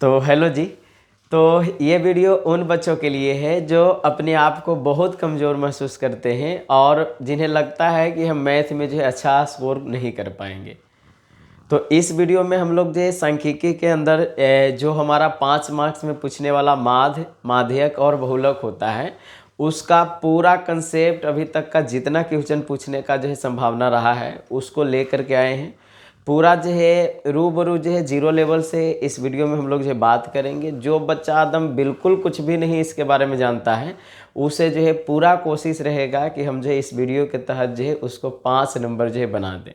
तो हेलो जी। तो ये वीडियो उन बच्चों के लिए है जो अपने आप को बहुत कमज़ोर महसूस करते हैं और जिन्हें लगता है कि हम मैथ में जो है अच्छा स्कोर नहीं कर पाएंगे। तो इस वीडियो में हम लोग जो है सांख्यिकी के अंदर जो हमारा 5 मार्क्स में पूछने वाला माध्यक और बहुलक होता है, उसका पूरा कंसेप्ट अभी तक का जितना क्वेश्चन पूछने का जो है संभावना रहा है उसको लेकर के आए हैं। पूरा जो है रूबरू जो है जीरो लेवल से इस वीडियो में हम लोग जो है बात करेंगे। जो बच्चा एकदम बिल्कुल कुछ भी नहीं इसके बारे में जानता है, उसे जो है पूरा कोशिश रहेगा कि हम जो है इस वीडियो के तहत जो है उसको 5 नंबर जो है बना दें।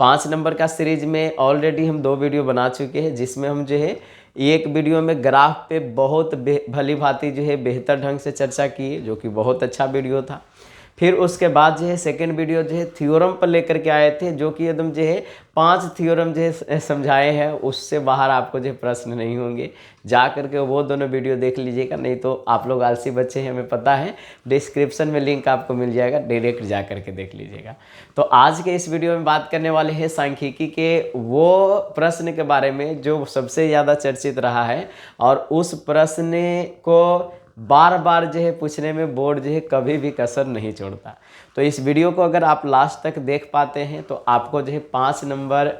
5 नंबर का सीरीज में ऑलरेडी हम 2 वीडियो बना चुके हैं, जिसमें हम जो है एक वीडियो में ग्राफ पे बहुत भली भांति जो है बेहतर ढंग से चर्चा की, जो कि बहुत अच्छा वीडियो था। फिर उसके बाद जो है सेकंड वीडियो जो है थ्योरम पर लेकर के आए थे, जो कि एकदम जो है 5 थ्योरम जो है समझाए हैं। उससे बाहर आपको जो है प्रश्न नहीं होंगे। जा करके वो दोनों वीडियो देख लीजिएगा, नहीं तो आप लोग आलसी बच्चे हैं हमें पता है। डिस्क्रिप्शन में लिंक आपको मिल जाएगा, डायरेक्ट जा करके देख लीजिएगा। तो आज के इस वीडियो में बात करने वाले हैं सांख्यिकी के वो प्रश्न के बारे में जो सबसे ज़्यादा चर्चित रहा है, और उस प्रश्न को बार बार जो है पूछने में बोर्ड जो है कभी भी कसर नहीं छोड़ता। तो इस वीडियो को अगर आप लास्ट तक देख पाते हैं तो आपको जो है 5 नंबर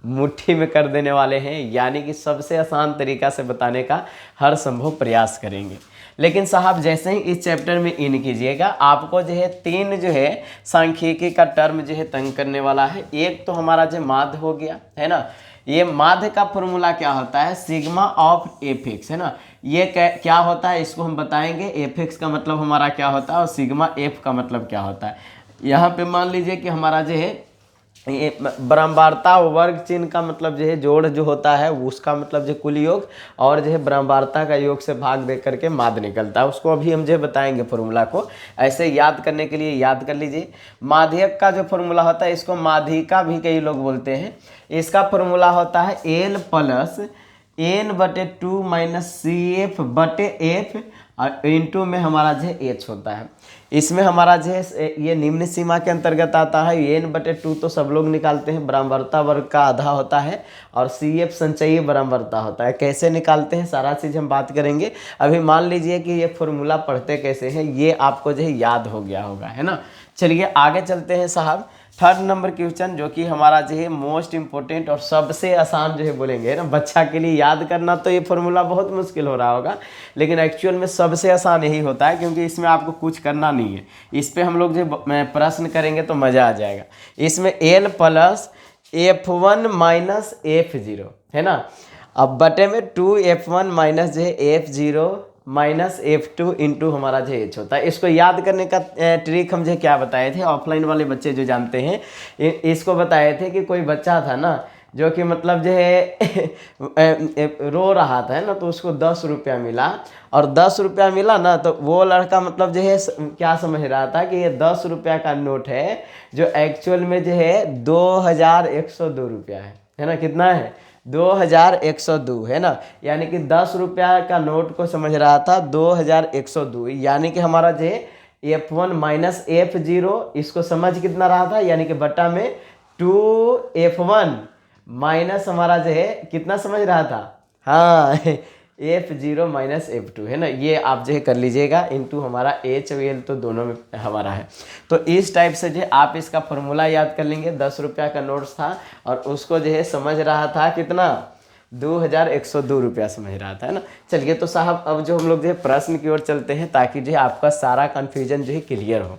मुट्ठी में कर देने वाले हैं, यानी कि सबसे आसान तरीका से बताने का हर संभव प्रयास करेंगे। लेकिन साहब जैसे ही इस चैप्टर में इन कीजिएगा, आपको जो है 3 जो है सांख्यिकी का टर्म जो है तंग करने वाला है। एक तो हमारा जो माध्य हो गया है ना, ये माध्य का फॉर्मूला क्या होता है, सिग्मा ऑफ एफ एक्स है ना। ये क्या होता है इसको हम बताएंगे। एफ एक्स का मतलब हमारा क्या होता है और सिग्मा एफ का मतलब क्या होता है। यहाँ पे मान लीजिए कि हमारा जो है ब्रह्मांडता वर्ग चिन्ह का मतलब जो है जोड़ जो होता है उसका मतलब जो कुल योग, और जो है ब्रह्मांडता का योग से भाग दे करके माध्य निकलता है। उसको अभी हम जो बताएंगे फॉर्मूला को। ऐसे याद करने के लिए याद कर लीजिए। माध्यक का जो फॉर्मूला होता है, इसको माध्यिका भी कई लोग बोलते हैं। इसका फॉर्मूला होता है एल प्लस एन बटे 2 माइनस सी एफ बटे एफ, और इंटू में हमारा जो है एच होता है। इसमें हमारा जो है ये निम्न सीमा के अंतर्गत आता है। एन बटे 2 तो सब लोग निकालते हैं, ब्रह्मांडता वर्ग का आधा होता है, और सी एफ संचयी ब्रह्मांडता होता है। कैसे निकालते हैं सारा चीज़ हम बात करेंगे। अभी मान लीजिए कि ये फॉर्मूला पढ़ते कैसे हैं, ये आपको जो है याद हो गया होगा, है ना। चलिए आगे चलते हैं साहब। थर्ड नंबर क्वेश्चन जो कि हमारा जो है मोस्ट इंपॉर्टेंट और सबसे आसान जो है बोलेंगे, है ना। बच्चा के लिए याद करना तो ये फॉर्मूला बहुत मुश्किल हो रहा होगा, लेकिन एक्चुअल में सबसे आसान यही होता है, क्योंकि इसमें आपको कुछ करना नहीं है। इस पे हम लोग जो प्रश्न करेंगे तो मज़ा आ जाएगा। इसमें L plus F1 minus F0 है ना। अब बटे में 2F1 माइनस जो है F0 माइनस F2 इंटू हमारा जो एच होता है। इसको याद करने का ट्रिक हम जो क्या बताए थे, ऑफलाइन वाले बच्चे जो जानते हैं इसको बताए थे कि कोई बच्चा था ना जो कि मतलब जो है रो रहा था, है ना, तो उसको 10 रुपया मिला, और 10 रुपया मिला ना, तो वो लड़का मतलब जो है क्या समझ रहा था कि ये 10 रुपया का नोट है, जो एक्चुअल में जो है 2102 रुपया है ना। कितना है, 2102 है ना। यानी कि 10 रुपया का नोट को समझ रहा था 2102, यानी कि हमारा जो है F1 माइनस F0 इसको समझ कितना रहा था, यानी कि बट्टा में 2F1 माइनस हमारा जो है कितना समझ रहा था, हाँ F0 माइनस F2 है ना। ये आप जो है कर लीजिएगा, इंटू हमारा एच और एल तो दोनों में हमारा है। तो इस टाइप से जो है आप इसका फॉर्मूला याद कर लेंगे। 10 रुपया का नोट्स था और उसको जो है समझ रहा था कितना, 2102 रुपया समझ रहा था, है ना। चलिए तो साहब अब जो हम लोग जो है प्रश्न की ओर चलते हैं, ताकि जो है आपका सारा कन्फ्यूजन जो है क्लियर हो।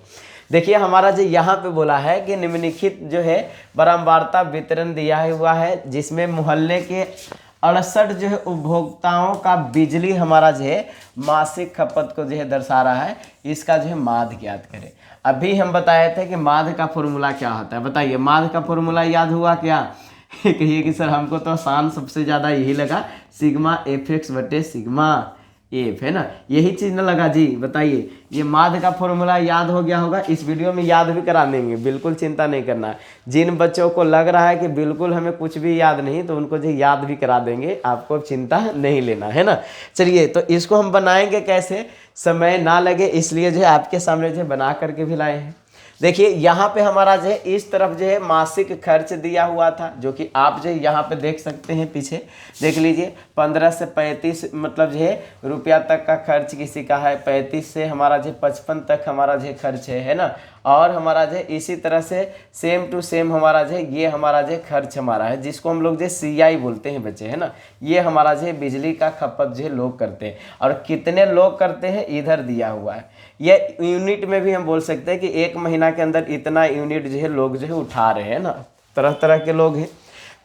देखिए हमारा जो यहाँ पे बोला है कि निम्नलिखित जो है बारंबारता वितरण दिया हुआ है, जिसमें मोहल्ले के 68 जो है उपभोक्ताओं का बिजली हमारा जो है मासिक खपत को जो है दर्शा रहा है। इसका जो है माध्य ज्ञात करें। अभी हम बताए थे कि माध्य का फॉर्मूला क्या होता है, बताइए माध्य का फॉर्मूला याद हुआ क्या? कहिए कि सर हमको तो आसान सबसे ज़्यादा यही लगा, सिग्मा एफ एक्स बटे सिग्मा एफ, है ना। यही चीज़ ना लगा जी, बताइए। ये माध्य का फॉर्मूला याद हो गया होगा। इस वीडियो में याद भी करा देंगे, बिल्कुल चिंता नहीं करना। जिन बच्चों को लग रहा है कि बिल्कुल हमें कुछ भी याद नहीं, तो उनको जो याद भी करा देंगे, आपको चिंता नहीं लेना, है ना। चलिए तो इसको हम बनाएंगे कैसे, समय ना लगे, इसलिए जो है आपके सामने जो बना करके भी लाए हैं। देखिए यहाँ पे हमारा जो है इस तरफ जो है मासिक खर्च दिया हुआ था, जो कि आप जो है यहाँ पे देख सकते हैं, पीछे देख लीजिए 15 से 35 मतलब जो है रुपया तक का खर्च किसी का है, 35 से हमारा जो 55 तक हमारा जो खर्च है ना। और हमारा जो इसी तरह से सेम टू सेम हमारा जो ये हमारा जो खर्च हमारा है, जिसको हम लोग जो CI बोलते हैं बच्चे, है ना। ये हमारा जो बिजली का खपत जो लोग करते हैं, और कितने लोग करते हैं इधर दिया हुआ है। ये यूनिट में भी हम बोल सकते हैं कि एक महीना के अंदर इतना यूनिट जो है लोग जो है उठा रहे हैं ना, तरह तरह के लोग हैं।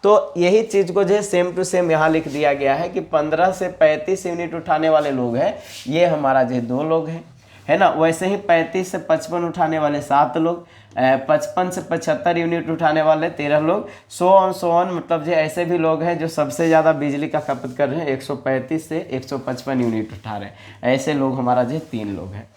तो यही चीज़ को जो है सेम टू सेम यहाँ लिख दिया गया है कि 15 से 35 यूनिट उठाने वाले लोग हैं, ये हमारा जो 2 लोग हैं, है ना। वैसे ही 35 से 55 उठाने वाले 7 लोग, 55 से 75 यूनिट उठाने वाले 13 लोग, सो ऑन मतलब जो ऐसे भी लोग हैं जो सबसे ज़्यादा बिजली का खपत कर रहे हैं, 135 से 155 यूनिट उठा रहे हैं। ऐसे लोग हमारा जो 3 लोग हैं।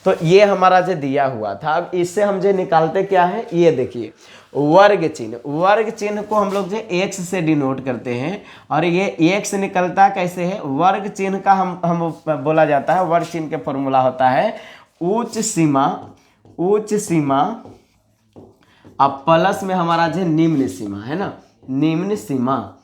तो ये हमारा जो दिया हुआ था। अब इससे हम जो निकालते क्या है, ये देखिए वर्ग चिन्ह। वर्ग चिन्ह को हम लोग जो x से डिनोट करते हैं, और ये x निकलता कैसे है, वर्ग चिन्ह का हम बोला जाता है, वर्ग चिन्ह के फॉर्मूला होता है उच्च सीमा अब प्लस में हमारा जो निम्न सीमा, है ना, निम्न सीमा।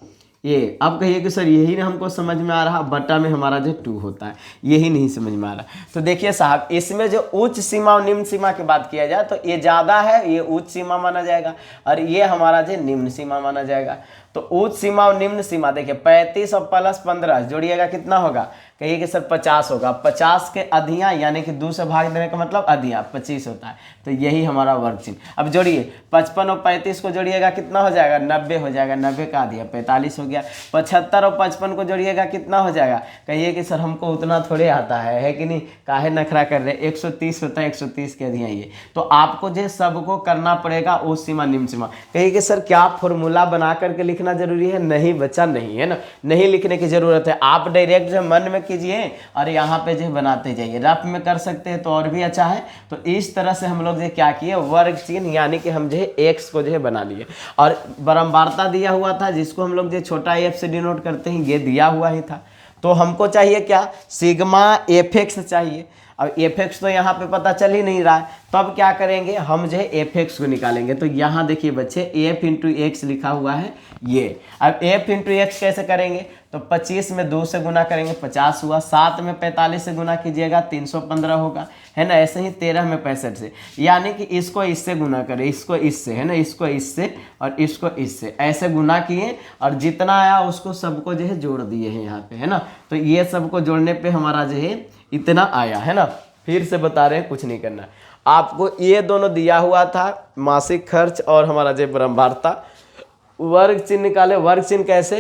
ये अब कहिए कि सर यही ना हमको समझ में आ रहा, बटा में हमारा जो 2 होता है, यही नहीं समझ में आ रहा। तो देखिए साहब, इसमें जो उच्च सीमा और निम्न सीमा की बात किया जाए तो ये ज़्यादा है, ये उच्च सीमा माना जाएगा, और ये हमारा जो निम्न सीमा माना जाएगा। तो उच्च सीमा और निम्न सीमा देखिए 35 और प्लस 15 जोड़िएगा कितना होगा, कहिए कि सर 50 होगा। 50 के अधियाँ यानी कि 2 से भाग देने का मतलब अधियाँ 25 होता है। तो यही हमारा वर्ग चिन्ह। अब जोड़िए 55 और 35 को जोड़िएगा कितना हो जाएगा, 90 हो जाएगा। 90 का अधिया 45 हो गया। 75 और 55 को जोड़िएगा कितना हो जाएगा, कहिए कि सर हमको उतना थोड़े आता है कि नहीं, काहे नखरा कर रहे, 130 होता है, 130 के अधियाँ ये। तो आपको जो सबको करना पड़ेगा उच्च सीमा निम्न सीमा। कहिए कि सर क्या फॉर्मूला बना करके लिखना जरूरी है, नहीं बच्चा नहीं, है ना, नहीं लिखने की जरूरत है। आप डायरेक्ट जो मन में कीजिए और यहाँ पे जो बनाते जाइए, रफ में कर सकते हैं तो और भी अच्छा है। तो इस तरह से हम लोग जो क्या किए, वर्ग चिन्ह यानी कि हम जो है x को जो है बना लिए, और बारंबारता दिया हुआ था जिसको हम लोग जो छोटा f से डिनोट करते हैं, ये दिया हुआ ही था। तो हमको चाहिए क्या, सिग्मा fx चाहिए। अब fx तो यहाँ पे पता चल ही नहीं रहा है, तब क्या करेंगे, हम जो है fx को निकालेंगे। तो यहाँ देखिए बच्चे f इंटू x लिखा हुआ है ये। अब f इंटू x कैसे करेंगे, तो 25 में 2 से गुना करेंगे 50 हुआ, 7 में 45 से गुना कीजिएगा 315 होगा, है ना। ऐसे ही 13 में 65 से, यानी कि इसको इससे गुना करें, इसको इससे, है ना, इसको इससे और इसको इससे, ऐसे गुना किए और जितना आया उसको सबको जो है जोड़ दिए हैं यहाँ पे, है ना। तो ये सबको जोड़ने पे हमारा जो है इतना आया, है ना। फिर से बता रहे हैं, कुछ नहीं करना आपको। ये दोनों दिया हुआ था, मासिक खर्च और हमारा जो बारंबारता। वर्ग चिन्ह निकाले। वर्ग चिन्ह कैसे,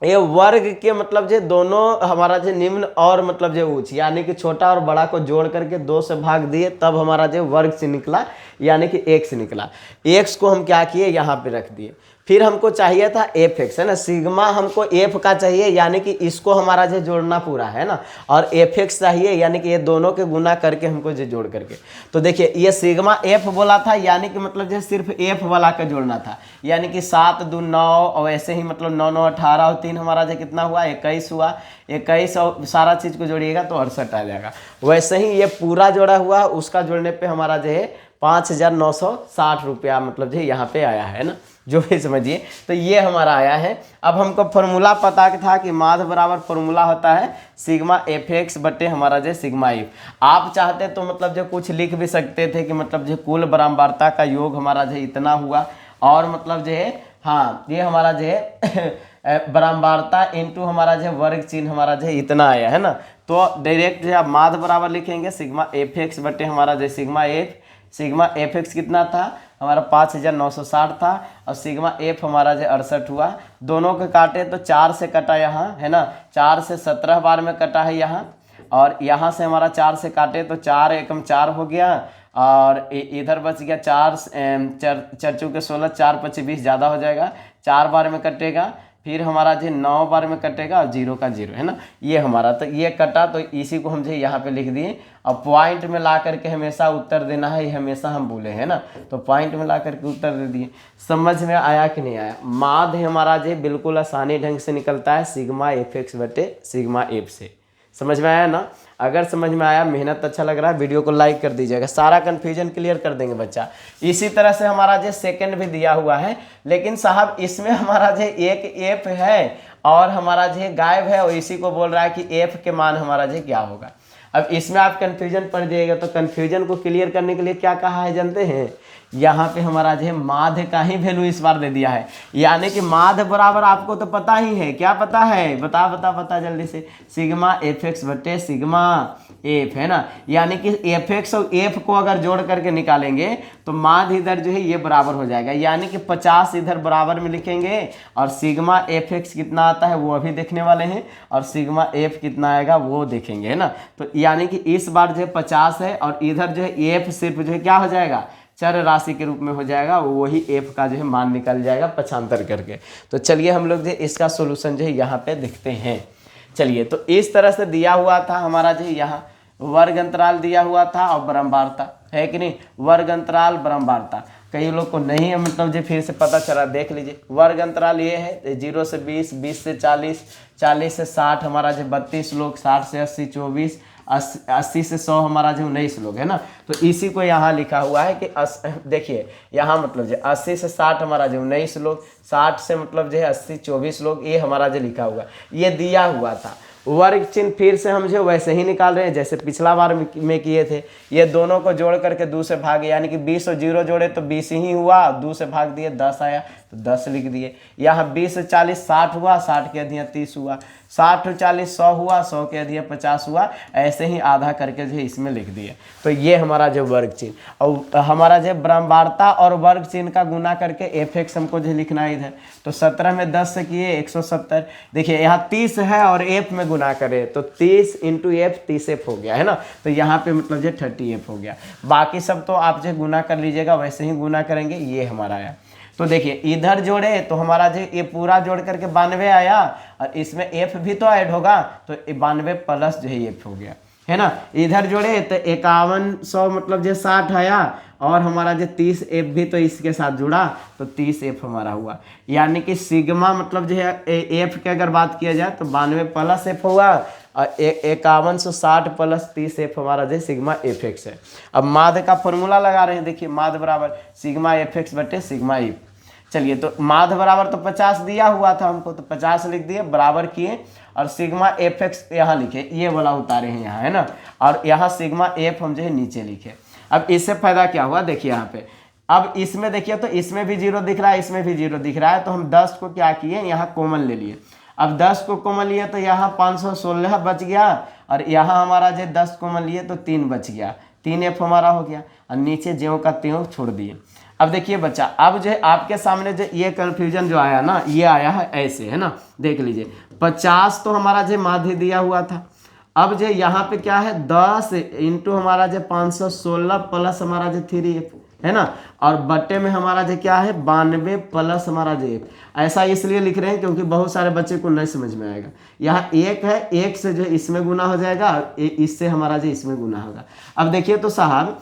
ये वर्ग के मतलब जो दोनों हमारा जो निम्न और मतलब जो उच्च, यानी कि छोटा और बड़ा को जोड़ करके 2 से भाग दिए, तब हमारा जो वर्ग चिन्ह निकला, यानी कि x निकला। x को हम क्या किए, यहाँ पे रख दिए। फिर हमको चाहिए था fx, है ना, सिग्मा हमको f का चाहिए, यानी कि इसको हमारा जो जोड़ना पूरा, है ना, और fx चाहिए, यानी कि ये दोनों के गुना करके हमको जो जोड़ करके। तो देखिए ये सिग्मा f बोला था, यानी कि मतलब जो सिर्फ f वाला का जोड़ना था, यानी कि 7 2 9, और ऐसे ही मतलब 9 9 18 और 3 हमारा जो कितना हुआ, 21 हुआ। 21 और सारा चीज़ को जोड़िएगा तो 68 आ जाएगा। वैसे ही ये पूरा जोड़ा हुआ, उसका जोड़ने पे हमारा जो है 5960 रुपया मतलब जो यहाँ पे आया है ना, जो भी समझिए। तो ये हमारा आया है। अब हमको फॉर्मूला पता था कि माध्य बराबर फॉर्मूला होता है सिग्मा fx बटे हमारा जो सिग्मा f। आप चाहते तो मतलब जो कुछ लिख भी सकते थे कि मतलब जो कुल बारंबारता का योग हमारा जो इतना हुआ, और मतलब जो है हाँ ये हमारा जो है बारंबारता इंटू हमारा जो वर्ग चिन्ह हमारा जो इतना आया, है ना। तो डायरेक्ट जो आप माध्य बराबर लिखेंगे सिग्मा fx बटे हमारा जो सिग्मा fx कितना था हमारा 5960 था, और सिग्मा f हमारा जो 68 हुआ। दोनों के काटे तो 4 से कटा यहाँ, है ना, 4 से 17 बार में कटा है यहाँ, और यहाँ से हमारा 4 से काटे तो 4 एकम 4 हो गया, और इधर बच गया 4 4 चौके 16, 4 5 20 ज़्यादा हो जाएगा, 4 बार में कटेगा। फिर हमारा जो 9 बार में कटेगा, और 0 का 0, है ना, ये हमारा। तो ये कटा, तो इसी को हम जो यहाँ पे लिख दिए। अब पॉइंट में ला करके हमेशा उत्तर देना है, ये हमेशा हम बोले, है ना। तो पॉइंट में ला करके उत्तर दे दिए। समझ में आया कि नहीं आया। माध्य हमारा जो बिल्कुल आसानी ढंग से निकलता है सिग्मा fx बटे सिग्मा f से। समझ में आया ना? अगर समझ में आया, मेहनत अच्छा लग रहा है, वीडियो को लाइक कर दीजिएगा, सारा कन्फ्यूजन क्लियर कर देंगे बच्चा। इसी तरह से हमारा जो सेकंड भी दिया हुआ है, लेकिन साहब इसमें हमारा जो एक एफ है और हमारा जो गायब है, और इसी को बोल रहा है कि एफ के मान हमारा जो क्या होगा। अब इसमें आप कन्फ्यूजन पड़ जाइएगा, तो कन्फ्यूजन को क्लियर करने के लिए क्या कहा है जानते हैं? यहाँ पे हमारा जो है माध्य का ही वैल्यू इस बार दे दिया है, यानी कि माध्य बराबर आपको तो पता ही है, क्या पता है? बता जल्दी से, सिग्मा एफ एक्स बटे सिग्मा एफ, है ना? यानी कि एफ एक्स और एफ को अगर जोड़ करके निकालेंगे तो माध्य इधर जो है ये बराबर हो जाएगा, यानी कि 50 इधर बराबर में लिखेंगे, और सिग्मा एफ एक्स कितना आता है वो अभी देखने वाले हैं, और सिग्मा एफ कितना आएगा वो देखेंगे, है ना? तो यानी कि इस बार जो है 50 है, और इधर जो है एफ सिर्फ जो है क्या हो जाएगा? चर राशि के रूप में हो जाएगा, वही एफ का जो है मान निकल जाएगा पक्षांतर करके। तो चलिए हम लोग जो इसका सोल्यूशन जो है यहाँ पे देखते हैं। चलिए, तो इस तरह से दिया हुआ था हमारा जो यहाँ वर्ग अंतराल दिया हुआ था और ब्रह्मवार्ता, है कि नहीं? वर्ग अंतराल ब्रह्मवार्ता कई लोग को नहीं है, मतलब जो फिर से पता चला, देख लीजिए। वर्ग अंतराल ये है 0 से 20, 20 से 40, 40 से 60 हमारा जो 32 लोग, 60 से 80 24, 80 से 100 हमारा जो 19 लोग, है ना? तो इसी को यहाँ लिखा हुआ है कि देखिए यहाँ मतलब जो 80 से 60 हमारा जो 19 लोग, 60 से मतलब जो है 80 24 लोग, ये हमारा जो लिखा हुआ ये दिया हुआ था। वर्ग चिन्ह फिर से हम जो वैसे ही निकाल रहे हैं जैसे पिछला बार में किए थे। ये दोनों को जोड़ करके 2 से भागे, यानी कि 20 और 0 जोड़े तो 20 ही हुआ, 2 से भाग दिए 10 आया तो 10 लिख दिए। यहाँ 20 से 40 60 हुआ, 60 के अधिया 30 हुआ, 60 और 40 100 हुआ, 100 के अधिया 50 हुआ, ऐसे ही आधा करके जो है इसमें लिख दिए। तो ये हमारा जो वर्ग चिन्ह, और हमारा जो ब्रह्मवार्ता और वर्ग चिन्ह का गुना करके एफ एक्स हमको जो लिखना है इधर। तो 17 में 10 से किए 170। देखिए यहाँ 30 है और एफ में गुना करें तो 30 इंटू एफ 30 एफ हो गया, है ना? तो यहाँ पे मतलब जो 30 एफ हो गया। बाकी सब तो आप जो गुना कर लीजिएगा, वैसे ही गुना करेंगे, ये हमारा आया। तो देखिए इधर जोड़े तो हमारा जो ये पूरा जोड़ करके 92 आया, और इसमें एफ भी तो ऐड होगा, तो 92 प्लस जो है एफ हो गया, है ना? इधर जोड़े तो 5100 मतलब जो 60 आया, और हमारा जो 30 एफ भी तो इसके साथ जुड़ा, तो 30 एफ हमारा हुआ। यानी कि सिग्मा मतलब जो है एफ की अगर बात किया जाए तो 92 प्लस एफ हुआ, और 5160 प्लस 30 एफ हमारा जो सिग्मा एफ एक्स है। अब माध्य का फॉर्मूला लगा रहे हैं, देखिए माध्य बराबर सिग्मा एफ एक्स बटे सिग्मा एफ। चलिए, तो माध्य बराबर तो 50 दिया हुआ था हमको, तो 50 लिख दिए, बराबर किए, और सिग्मा एफ एक्स यहाँ लिखे, ये वाला उतारे हैं यहाँ, है ना? और यहाँ सिग्मा एफ हम जो है नीचे लिखे। अब इससे फायदा क्या हुआ, देखिए यहाँ पे, अब इसमें देखिए तो इसमें भी 0 दिख रहा है, इसमें भी 0 दिख रहा है, तो हम 10 को क्या किए, यहाँ कॉमन ले लिए। अब 10 को कॉमन लिए तो यहाँ 516 बच गया, और यहाँ हमारा जो 10 कॉमन लिए तो 3 बच गया, 3 एफ हमारा हो गया, और नीचे ज्यों का त्यों छोड़ दिए। अब देखिए बच्चा, अब जो है आपके सामने जो ये कन्फ्यूजन जो आया ना, ये आया है ऐसे, है ना? देख लीजिए 50 तो हमारा जो माध्य दिया हुआ था, अब जो यहाँ पे क्या है 10 इंटू हमारा जो 516 प्लस हमारा जो 3 एफ, है ना? और बट्टे में हमारा जो क्या है 92 प्लस हमारा जो एफ। ऐसा इसलिए लिख रहे हैं क्योंकि बहुत सारे बच्चे को नहीं समझ में आएगा। यहाँ 1 है, 1 से जो इसमें गुना हो जाएगा, और इससे हमारा जो इसमें गुना होगा। अब देखिए तो साहब,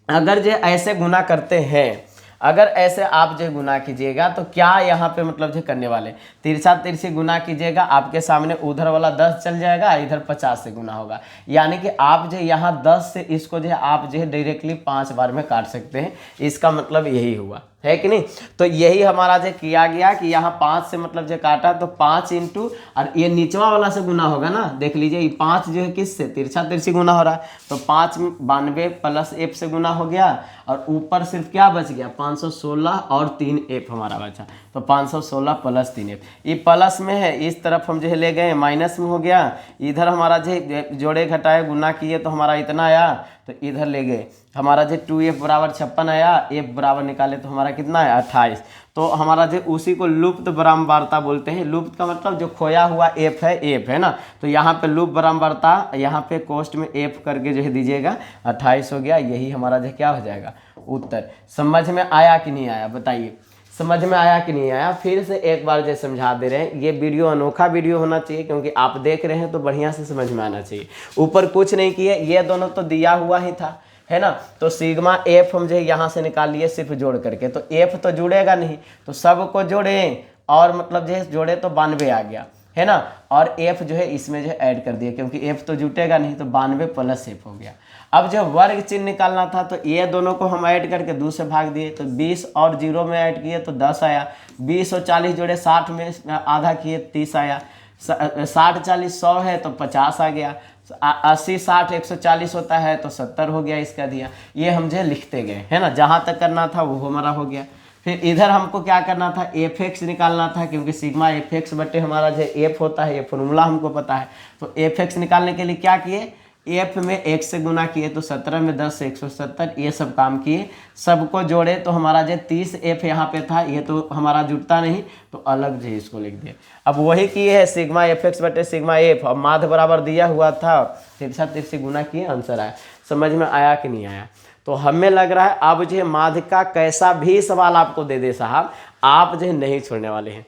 अगर जो ऐसे गुना करते हैं, अगर ऐसे आप जो गुना कीजिएगा तो क्या यहाँ पे मतलब जो करने वाले तिरछा तिरछी गुना कीजिएगा, आपके सामने उधर वाला 10 चल जाएगा, इधर 50 से गुना होगा, यानी कि आप जो यहाँ 10 से इसको जो है आप जो है डायरेक्टली 5 बार में काट सकते हैं। इसका मतलब यही हुआ, है कि नहीं? तो यही हमारा जो किया गया कि यहाँ 5 से मतलब जो काटा, तो 5 इंटू, और ये नीचवा वाला से गुना होगा ना, देख लीजिए ये 5 जो है किससे तिरछा तिरछी गुना हो रहा है, तो 5 92 प्लस एफ से गुना हो गया, और ऊपर सिर्फ क्या बच गया 516 और 3 एफ हमारा बचा, तो 516 प्लस 3 एफ। ये प्लस में है, इस तरफ हम जो है ले गए माइनस में हो गया, इधर हमारा जो जोड़े घटाए गुना किए तो हमारा इतना आया, तो इधर ले गए, हमारा जो 2f बराबर 56 आया, f बराबर निकाले तो हमारा कितना है 28। तो हमारा जो उसी को लुप्त ब्रह्मवार्ता बोलते हैं। लुप्त का मतलब जो खोया हुआ f है ना? तो यहाँ पे लुप्त ब्रह्मवार्ता, यहाँ पे कोष्ट में f करके जो है दीजिएगा, 28 हो गया। यही हमारा जो क्या हो जाएगा उत्तर। समझ में आया कि नहीं आया बताइए? समझ में आया कि नहीं आया? फिर से एक बार जो समझा दे रहे हैं, ये वीडियो अनोखा वीडियो होना चाहिए, क्योंकि आप देख रहे हैं तो बढ़िया से समझ में आना चाहिए। ऊपर कुछ नहीं किए, ये दोनों तो दिया हुआ ही था, है ना? तो सिग्मा एफ हम जो यहाँ से निकाल लिए सिर्फ जोड़ करके, तो एफ तो जुड़ेगा नहीं, तो सबको जोड़े, और मतलब जो जोड़े तो 92 आ गया, है ना, और एफ जो है इसमें जो है ऐड कर दिया, क्योंकि एफ तो जुटेगा नहीं, तो 92 प्लस एफ हो गया। अब जो वर्ग चिन्ह निकालना था तो ये दोनों को हम ऐड करके 2 से भाग दिए, तो 20 और 0 में ऐड किए तो 10 आया। 20 और 40 जोड़े 60 में आधा किए 30 आया। 60 40 100 है तो 50 आ गया। 80 60 140 होता है तो 70 हो गया इसका दिया। ये हम जो लिखते गए, है ना, जहाँ तक करना था वो हमारा हो गया। फिर इधर हमको क्या करना था, एफ एक्स निकालना था, क्योंकि सिग्मा एफ एक्स बटे हमारा जो एफ होता है, ये फॉर्मूला हमको पता है। तो एफ एक्स निकालने के लिए क्या किए, एफ में 1 से गुना किए तो 17 में 10 से 170, ये सब काम किए, सबको जोड़े तो हमारा जो 30 एफ यहाँ पे था, ये तो हमारा जुटता नहीं, तो अलग जो इसको लिख दिए। अब वही किए है सिग्मा एफ एक्स बटे सिग्मा एफ, अब माध्य बराबर दिया हुआ था, तिरछा तिरछी गुना किए, आंसर आया। समझ में आया कि नहीं आया? तो हमें लग रहा है अब जो माध्य का कैसा भी सवाल आपको दे दे साहब, आप जो नहीं छोड़ने वाले हैं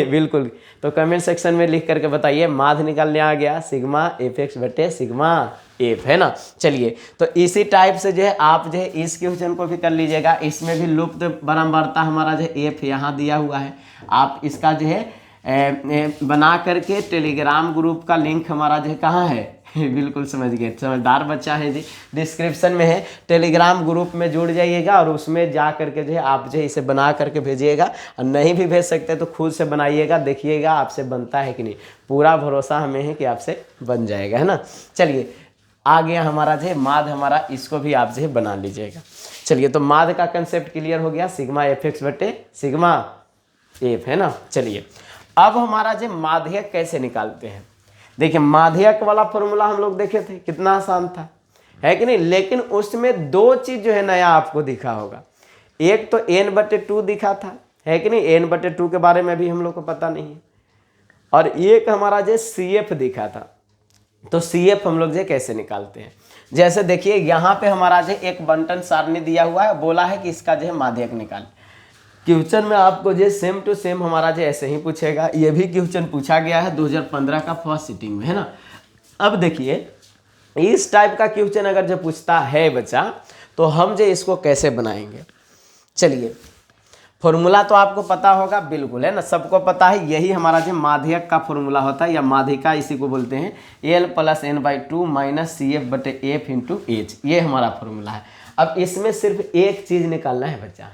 बिल्कुल। तो कमेंट सेक्शन में लिख करके बताइए, माध्य निकालने आ गया सिग्मा एफ एक्स बटे सिग्मा एफ, है ना। चलिए, तो इसी टाइप से जो है आप जो है इस क्वेश्चन को भी कर लीजिएगा। इसमें भी लुप्त बराबरता हमारा जो एफ यहाँ दिया हुआ है, आप इसका जो है बना करके टेलीग्राम ग्रुप का लिंक हमारा जो है कहाँ है बिल्कुल समझ गए, समझदार बच्चा है जी, डिस्क्रिप्शन में है, टेलीग्राम ग्रुप में जुड़ जाइएगा और उसमें जा करके जो है आप जो है इसे बना करके भेजिएगा। और नहीं भी भेज सकते तो खुद से बनाइएगा, देखिएगा आपसे बनता है कि नहीं। पूरा भरोसा हमें है कि आपसे बन जाएगा, है ना। चलिए, आ गया हमारा जो है माध्य हमारा, इसको भी आप जो है बना लीजिएगा। चलिए, तो माध्य का कंसेप्ट क्लियर हो गया, सिग्मा एफ एक्स बटे सिग्मा एफ, है ना। चलिए, अब हमारा जो माध्यक कैसे निकालते हैं, देखिए माध्यक वाला फॉर्मूला हम लोग देखे थे, कितना आसान था, है कि नहीं। लेकिन उसमें दो चीज जो है नया आपको दिखा होगा। एक तो n/2 दिखा था, है कि नहीं, n/2 के बारे में भी हम लोग को पता नहीं है। और एक हमारा जो CF दिखा था, तो CF हम लोग जो कैसे निकालते हैं, जैसे देखिए यहाँ पे हमारा जो एक बंटन सारणी दिया हुआ है, बोला है कि इसका जो है माध्यक निकाल। क्वेश्चन में आपको जो सेम टू सेम हमारा जो ऐसे ही पूछेगा। ये भी क्वेश्चन पूछा गया है 2015 का फर्स्ट सिटिंग में, है ना। अब देखिए, इस टाइप का क्वेश्चन अगर जो पूछता है बच्चा, तो हम जो इसको कैसे बनाएंगे। चलिए, फॉर्मूला तो आपको पता होगा, बिल्कुल, है ना, सबको पता है। यही हमारा जो माध्यक का फॉर्मूला होता है, या माध्यिका इसी को बोलते हैं, L + n/2 - CF बटे F × H, ये हमारा फॉर्मूला है। अब इसमें सिर्फ एक चीज निकालना है बच्चा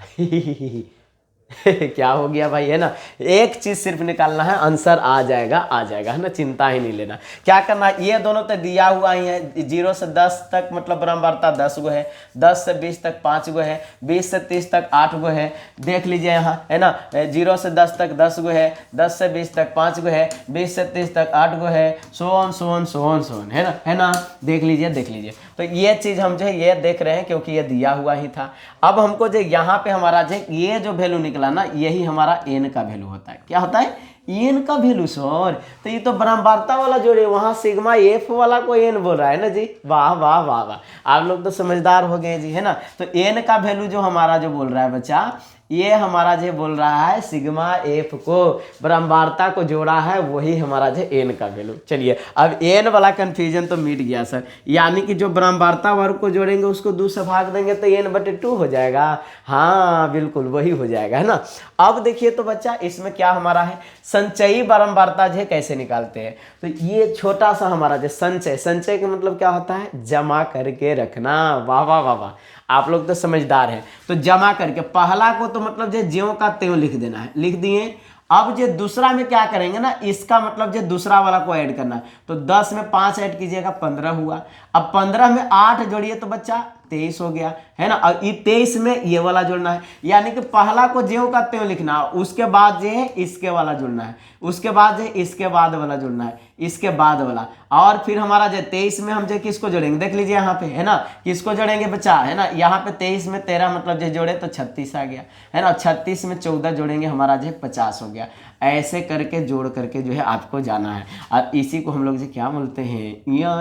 क्या हो गया भाई, है ना, एक चीज सिर्फ निकालना है, आंसर आ जाएगा, है ना, चिंता ही नहीं लेना। क्या करना है, ये दोनों तो दिया हुआ ही है, 0 से 10 तक मतलब बराबरता 10 गो है, 10 से 20 तक 5 गो है, 20 से 30 तक 8 गो है, देख लीजिए यहाँ, है ना। 0 से 10 तक 10 गो है, 10 से 20 तक 5 गो है, 20 से 30 तक 8 गो है, सो ऑन, है ना, देख लीजिए। तो ये चीज हम जो है ये देख रहे हैं, क्योंकि ये दिया हुआ ही था। अब हमको जो यहाँ पे हमारा जो ये जो वैल्यू निकला ना, यही हमारा n का वैल्यू होता है। क्या होता है, n का वैल्यू सर। तो ये तो बराबरता वाला जोड़े, वहां सिग्मा एफ वाला को n बोल रहा है ना जी। वाह वाह वाह वाह, आप लोग तो समझदार हो गए जी, है ना। तो n का वैल्यू जो हमारा जो बोल रहा है बच्चा, ये हमारा जो बोल रहा है सिग्मा एफ को बराबरता को जोड़ा है, वही हमारा जो n का वैल्यू। चलिए, अब n वाला कंफ्यूजन तो मिट गया सर, यानी कि जो बराबरता वर्ग को जोड़ेंगे उसको 2 से भाग देंगे तो n/2 हो जाएगा। हाँ बिल्कुल वही हो जाएगा, है ना। अब देखिए तो बच्चा, इसमें क्या हमारा है, संचयी बराबरता जो है कैसे निकालते हैं। तो ये छोटा सा हमारा जो संचय का मतलब क्या होता है, जमा करके रखना। वाह वाह वाह वाह, आप लोग तो समझदार हैं। तो जमा करके, पहला को तो मतलब जो ज्यों का त्यों लिख देना है, लिख दिए। अब जो दूसरा में क्या करेंगे ना, इसका मतलब जो दूसरा वाला को ऐड करना है। तो 10 में 5 ऐड कीजिएगा, 15 हुआ। अब 15 में 8 जोड़िए तो बच्चा 23 हो गया, है ना। और ये 23 में ये वाला जोड़ना है, यानी कि पहला को ज्यों का त्यों लिखना है, उसके बाद जो है इसके वाला जुड़ना है, उसके बाद जो है इसके बाद वाला जुड़ना है, इसके बाद वाला। और फिर हमारा जो 23 में हम जो किसको जोड़ेंगे, देख लीजिए यहाँ पे, है ना, किसको जोड़ेंगे बच्चा, है ना। यहाँ पे 23 में 13 मतलब जो जोड़े तो 36 आ गया, है ना। 36 में 14 जोड़ेंगे, हमारा जो 50 हो गया। ऐसे करके जोड़ करके जो है आपको जाना है। और इसी को हम लोग जो क्या बोलते हैं, या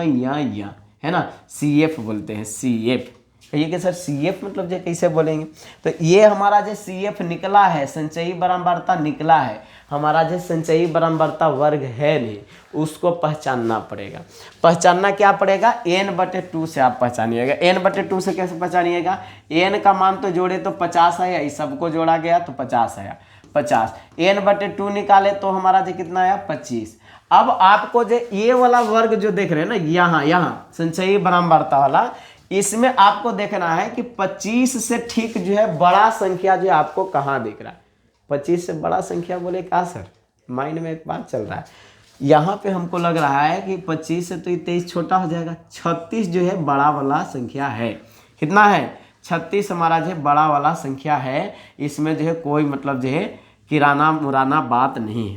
है ना, CF बोलते हैं, CF। कहिए कि सर CF मतलब जो कैसे बोलेंगे। तो ये हमारा जो CF निकला है, संचयी बराबरता निकला है, हमारा जो संचयी बराबरता वर्ग है नहीं, उसको पहचानना पड़ेगा। पहचानना क्या पड़ेगा, n/2 से आप पहचानिएगा। n/2 से कैसे पहचानिएगा, n का मान तो जोड़े तो 50 आया, इस सबको जोड़ा गया तो 50 आया। 50। n/2 निकाले तो हमारा जो कितना आया 25। अब आपको जो ये वाला वर्ग जो देख रहे हैं ना, यहाँ संचयी बराबरता वाला, इसमें आपको देखना है कि 25 से ठीक जो है बड़ा संख्या जो आपको कहाँ दिख रहा है। 25 से बड़ा संख्या बोले क्या सर, माइंड में एक बात चल रहा है, यहाँ पे हमको लग रहा है कि 25 से तो 23 छोटा हो जाएगा। 36 जो है बड़ा वाला संख्या है। कितना है? 36 हमारा जो है बड़ा वाला संख्या है। इसमें जो है कोई मतलब जो है किराना मुराना बात नहीं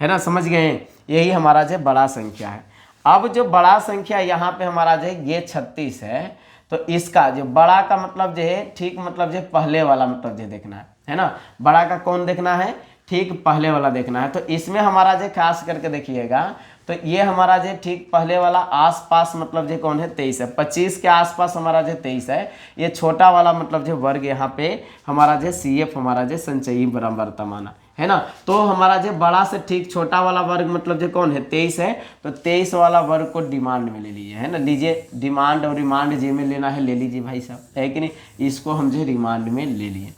है ना, समझ गए? यही हमारा जो बड़ा संख्या है। अब जो बड़ा संख्या यहाँ पे हमारा जो है ये 36 है, तो इसका जो बड़ा का मतलब जो है ठीक मतलब जो पहले वाला मतलब जो देखना है ना। बड़ा का कौन देखना है? ठीक पहले वाला देखना है। तो इसमें हमारा जो खास करके देखिएगा, तो ये हमारा जो ठीक पहले वाला आसपास मतलब जो कौन है 23 है। 25 के आसपास हमारा जो 23 है। ये छोटा वाला मतलब जो वर्ग यहाँ पे हमारा जो CF हमारा जो संचयी बराबरता माना है ना। तो हमारा जो बड़ा से ठीक छोटा वाला वर्ग मतलब जो कौन है 23 है। तो 23 वाला वर्ग को डिमांड में ले लीजिए, है ना। लीजिए, डिमांड और रिमांड जे में लेना है ले लीजिए भाई साहब, है कि नहीं। इसको हम जो रिमांड में ले लिए।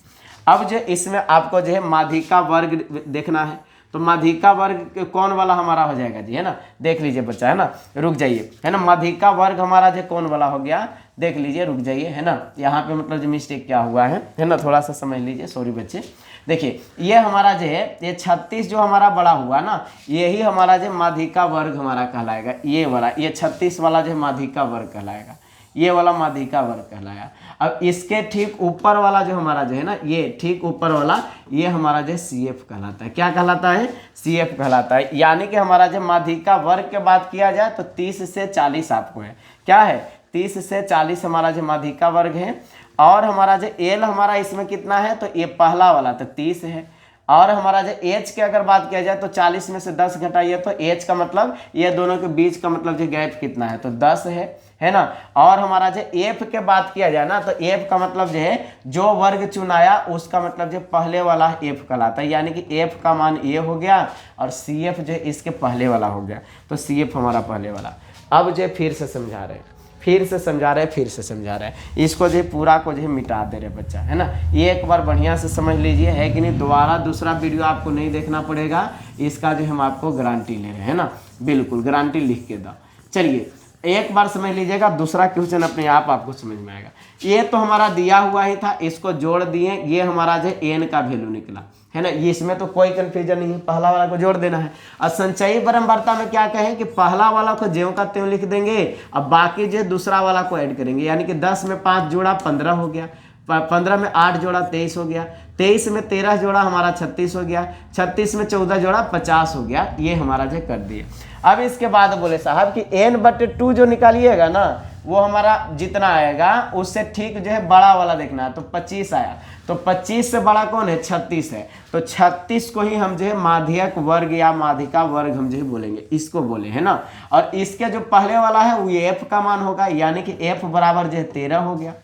अब जो इसमें आपको जो है माध्यिका वर्ग देखना है, तो माध्यिका वर्ग कौन वाला हमारा हो जाएगा जी, है ना। देख लीजिए बच्चा, है ना, रुक जाइए, है ना। माध्यिका वर्ग हमारा जो कौन वाला हो गया, देख लीजिए, रुक जाइए, है ना। यहाँ पे मतलब जो मिस्टेक क्या हुआ है ना, थोड़ा सा समझ लीजिए, सॉरी बच्चे। देखिए ये हमारा जो है ये 36 जो हमारा बड़ा हुआ ना, यही हमारा जो माध्यिका वर्ग हमारा कहलाएगा। ये वाला, ये 36 वाला जो माध्यिका वर्ग कहलाएगा, ये वाला माध्यिका वर्ग कहलाया। अब इसके ठीक ऊपर वाला जो हमारा जो है ना, ये ठीक ऊपर वाला, ये हमारा जो CF कहलाता है। क्या कहलाता है? CF कहलाता है। यानी कि हमारा जो माध्यिका वर्ग के बात किया जाए तो 30 से 40 आपको है। क्या है? 30 से 40 हमारा जो माध्यिका वर्ग है। और हमारा जो L हमारा इसमें कितना है, तो ये पहला वाला तो 30 है। और हमारा जो H की अगर बात किया जाए तो 40 में से 10 घटाइए तो H का मतलब ये दोनों के बीच का मतलब जो गैप कितना है, तो 10 है ना। और हमारा जो F के बात किया जाए ना, तो F का मतलब जो है जो वर्ग चुनाया उसका मतलब जो पहले वाला F कहलाता है। यानी कि F का मान ये हो गया और CF जो इसके पहले वाला हो गया, तो CF हमारा पहले वाला। अब जो फिर से समझा रहे हैं, इसको जो पूरा को जो मिटा दे रहे बच्चा, है ना। ये एक बार बढ़िया से समझ लीजिए, है कि नहीं। दोबारा दूसरा वीडियो आपको नहीं देखना पड़ेगा, इसका जो हम आपको गारंटी ले रहे हैं ना, बिल्कुल गारंटी लिख के दो। चलिए एक बार समझ लीजिएगा, दूसरा क्वेश्चन अपने आप आपको समझ में आएगा। ये तो हमारा दिया हुआ ही था, इसको जोड़ दिए, ये हमारा जो n का वैल्यू निकला, है ना। ये इसमें तो कोई कंफ्यूजन नहीं है, पहला वाला को जोड़ देना है। और संचयी बराबरता में क्या कहें कि पहला वाला को ज्यों का त्यों लिख देंगे, अब बाकी जो दूसरा वाला को ऐड करेंगे। यानी कि 10 में 5 जोड़ा 15 हो गया, 15 में 8 जोड़ा 23 हो गया, 23 में 13 जोड़ा हमारा 36 हो गया, 36 में 14 जोड़ा 50 हो गया। ये हमारा जो कर दिए। अब इसके बाद बोले साहब कि n/2 जो निकालिएगा ना, वो हमारा जितना आएगा उससे ठीक जो है बड़ा वाला देखना है। तो 25 आया, तो 25 से बड़ा कौन है? 36 है। तो 36 को ही हम जो है माध्यक वर्ग या माध्यिका वर्ग हम जो है बोलेंगे, इसको बोले, है ना। और इसके जो पहले वाला है वो F का मान होगा, यानी कि F बराबर जो है 13 हो गया।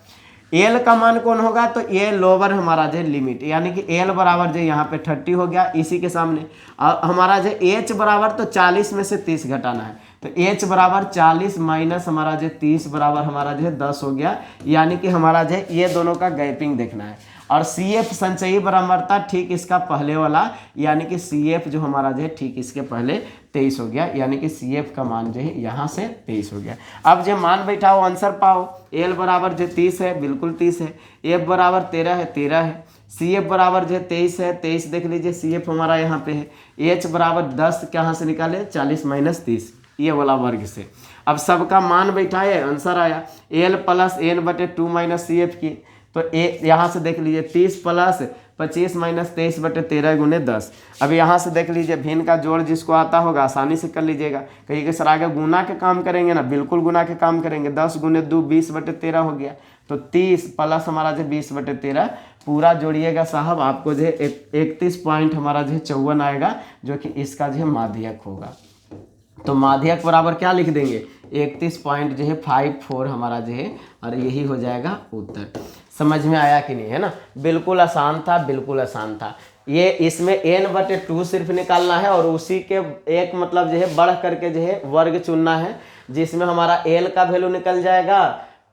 L का मान कौन होगा? तो ये लोअर हमारा जो लिमिट, यानी कि L बराबर जो यहाँ पे 30 हो गया इसी के सामने। और हमारा जो H बराबर तो 40 में से 30 घटाना है, तो H बराबर 40 माइनस हमारा जो 30 बराबर हमारा जो है 10 हो गया। यानी कि हमारा जो है ये दोनों का गैपिंग देखना है। और CF संचयी बराबरता ठीक इसका पहले वाला, यानी कि CF जो हमारा जो है ठीक इसके पहले 23 हो गया। यानी कि CF का मान जो है यहाँ से 23 हो गया। अब जो मान बैठाओ आंसर पाओ। L बराबर जो 30 है, बिल्कुल 30 है। F बराबर 13 है, 13 है। CF बराबर जो है 23 है, 23 देख लीजिए, CF हमारा यहाँ पे है। H बराबर 10 कहाँ से निकाले? 40 माइनस 30, ये वाला वर्ग से। अब सबका मान बैठाए, आंसर आया L plus n/2 minus CF की। तो यहाँ से देख लीजिए 30 प्लस 25 माइनस 23/13 गुने 10। अब यहाँ से देख लीजिए भिन्न का जोड़ जिसको आता होगा आसानी से कर लीजिएगा। कहीं के सर आगे गुना के काम करेंगे ना, बिल्कुल गुना के काम करेंगे। 10 गुने 2 20/13 हो गया। तो 30 प्लस हमारा जो 20/13 पूरा जोड़िएगा साहब, आपको जो है 31 पॉइंट हमारा जो है 54 आएगा, जो कि इसका जो है माध्यक होगा। तो माध्यक बराबर क्या लिख देंगे? 31 पॉइंट जो है 54 हमारा जो है, और यही हो जाएगा उत्तर। समझ में आया कि नहीं, है ना। बिल्कुल आसान था, बिल्कुल आसान था। ये इसमें n/2 सिर्फ निकालना है और उसी के एक मतलब जो है बढ़ करके जो है वर्ग चुनना है, जिसमें हमारा L का वैल्यू निकल जाएगा,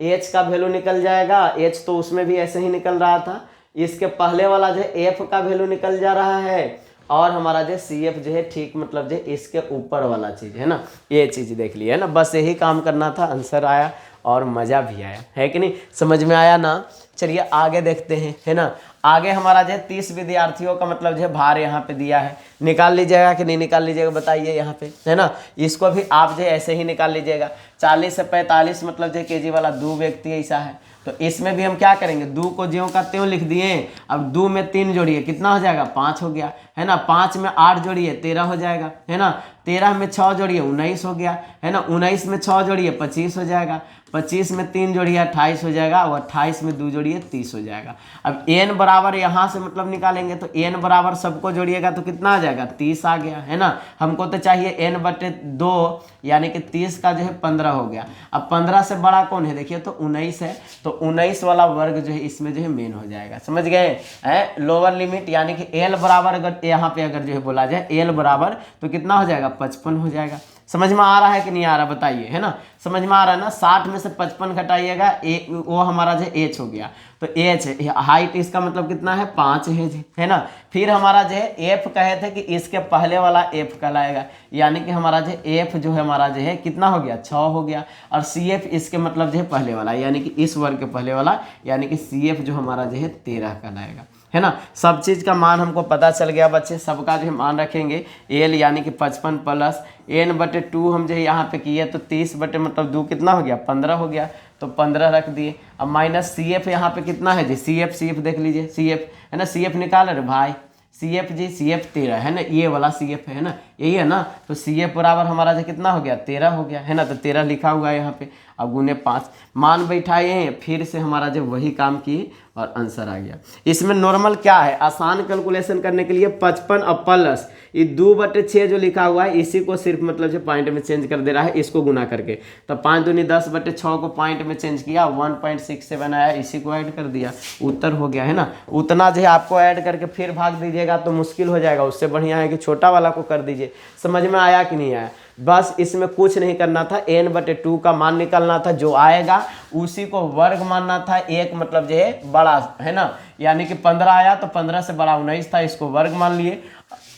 H का वैल्यू निकल जाएगा। H तो उसमें भी ऐसे ही निकल रहा था, इसके पहले वाला जो है एफ का वैल्यू निकल जा रहा है, और हमारा जो सी एफ जो है ठीक मतलब जो इसके ऊपर वाला चीज़ है ना, ये चीज़ देख लिया है ना। बस यही काम करना था, आंसर आया और मज़ा भी आया, है कि नहीं, समझ में आया ना। चलिए आगे देखते हैं, है ना। आगे हमारा जो है 30 विद्यार्थियों का मतलब जो है भार यहाँ पे दिया है, निकाल लीजिएगा कि नहीं निकाल लीजिएगा बताइए यहाँ पे, है ना। इसको भी आप जो है ऐसे ही निकाल लीजिएगा। 40 से 45 मतलब जो केजी वाला 2 व्यक्ति ऐसा है, तो इसमें भी हम क्या करेंगे, 2 को ज्यों का त्यों लिख दिए। अब 2 में 3 जोड़िए, कितना हो जाएगा, 5 हो गया, है ना। 5 में 8 जोड़िए, 13 हो जाएगा, है ना। 13 में 6 जोड़िए, 19 हो गया, है ना। 19 में 6 जोड़िए, 25 हो जाएगा। 25 में 3 जोड़िए, 28 हो जाएगा, और 28 में 2 जोड़िए, 30 हो जाएगा। अब n बराबर यहाँ से मतलब निकालेंगे, तो n बराबर सबको जोड़िएगा तो कितना आ जाएगा, 30 आ गया, है ना। हमको तो चाहिए n/2 यानी कि 30 का जो है 15 हो गया। अब 15 से बड़ा कौन है, देखिए तो 19 है, तो 19 वाला वर्ग जो है इसमें जो है मेन हो जाएगा, समझ गए हैं। लोअर लिमिट यानी कि l बराबर अगर यहाँ पे अगर जो है बोला जाए l बराबर तो कितना हो जाएगा, 55 हो जाएगा। समझ में आ रहा है कि नहीं आ रहा बताइए, है ना। समझ में आ रहा है ना। 60 में से 55 घटाइएगा, वो हमारा जो एच हो गया, तो एच है, हाइट इसका मतलब कितना है, 5 है जी, है ना। फिर हमारा जो है एफ कहे थे कि इसके पहले वाला एफ कहलाएगा, यानी कि हमारा जो एफ जो है हमारा जो है कितना हो गया, 6 हो गया। और सी एफ इसके मतलब जो है पहले वाला, यानी कि इस वर्ग के पहले वाला, यानी कि सी एफ जो हमारा जो है 13 कहलाएगा, है ना। सब चीज़ का मान हमको पता चल गया बच्चे, सबका जो है मान रखेंगे। एल यानी कि 55 प्लस n/2 हम जो है यहाँ पे किए, तो 30 बटे मतलब 2 कितना हो गया, 15 हो गया, तो 15 रख दिए। अब माइनस सी एफ यहाँ पे कितना है जी, सी एफ देख लीजिए, सी एफ है ना, सी एफ निकाल रहे भाई, C F G, C F 13 है ना, ये वाला सी एफ है ना, यही है ना। तो सी एफ बराबर हमारा जो कितना हो गया, 13 हो गया, है ना। तो 13 लिखा हुआ है यहाँ पे। अब गुने 5 मान बैठाए हैं, फिर से हमारा जो वही काम किए और आंसर आ गया। इसमें नॉर्मल क्या है, आसान कैलकुलेशन करने के लिए 55 और प्लस ये 2/6 जो लिखा हुआ है, इसी को सिर्फ मतलब जो पॉइंट में चेंज कर दे रहा है, इसको गुना करके। तो 5 दूनी 10/6 को पॉइंट में चेंज किया, 1.67 आया, इसी को ऐड कर दिया, उत्तर हो गया, है ना। उतना जो है आपको ऐड करके फिर भाग दीजिएगा तो मुश्किल हो जाएगा, उससे बढ़िया है कि छोटा वाला को कर दीजिए। समझ में आया कि नहीं आया। बस इसमें कुछ नहीं करना था, n/2 का मान निकालना था, जो आएगा उसी को वर्ग मानना था। एक मतलब जो है बड़ा, है ना, यानी कि 15 आया तो 15 से बड़ा 19 था, इसको वर्ग मान लिए।